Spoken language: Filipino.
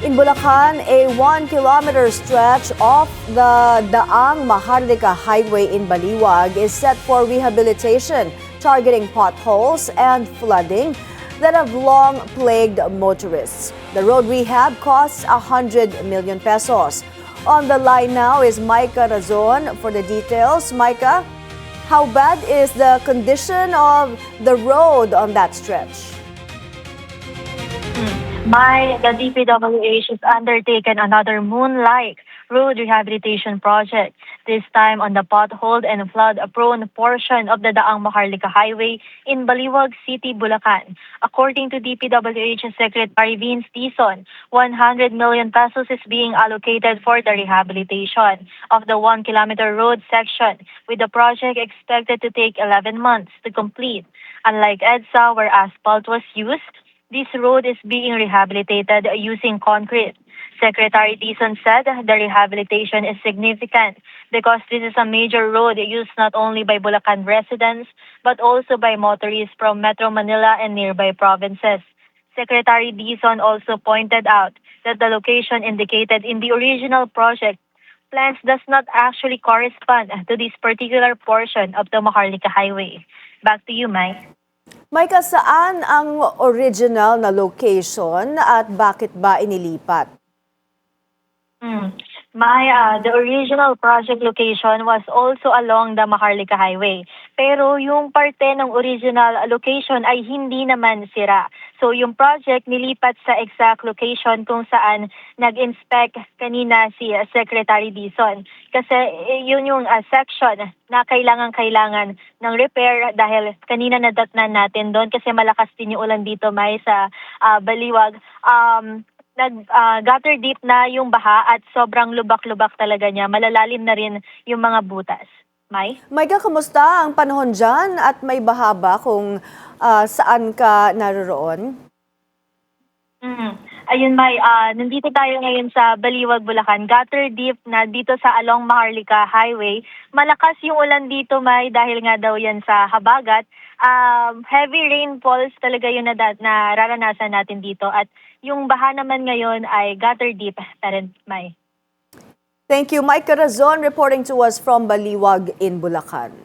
In Bulacan, a 1-kilometer stretch of the Daang Maharlika Highway in Baliwag is set for rehabilitation, targeting potholes and flooding that have long plagued motorists. The road rehab costs 100 million pesos. On the line now is Micah Razon for the details. Micah, how bad is the condition of the road on that stretch? The DPWH has undertaken another Moonlight Road Rehabilitation Project, this time on the pothole and flood-prone portion of the Daang Maharlika Highway in Baliwag City, Bulacan. According to DPWH Secretary Vince Dizon, 100 million pesos is being allocated for the rehabilitation of the 1-kilometer road section, with the project expected to take 11 months to complete. Unlike EDSA, where asphalt was used, this road is being rehabilitated using concrete. Secretary Dizon said the rehabilitation is significant because this is a major road used not only by Bulacan residents but also by motorists from Metro Manila and nearby provinces. Secretary Dizon also pointed out that the location indicated in the original project plans does not actually correspond to this particular portion of the Maharlika Highway. Back to you, Mike. Micah, saan ang original na location at bakit ba inilipat? The original project location was also along the Maharlika Highway. Pero yung parte ng original location ay hindi naman sira. So yung project nilipat sa exact location kung saan nag-inspect kanina si Secretary Dizon. Kasi yun yung section na kailangan ng repair dahil kanina nadatnan natin doon kasi malakas din yung ulan dito may sa Baliwag. Gutter deep na yung baha at sobrang lubak-lubak talaga niya. Malalalim na rin yung mga butas. May? Micah, kamusta ang panahon dyan at may baha ba kung saan ka naroon? Ayun, May, nandito tayo ngayon sa Baliwag, Bulacan. Gutter deep na dito sa along Maharlika Highway. Malakas yung ulan dito, May, dahil nga daw yan sa habagat. Heavy rainfalls talaga yun na nararanasan natin dito. At yung baha naman ngayon ay gutter deep pa rin, May. Thank you, Micah Razon, reporting to us from Baliwag in Bulacan.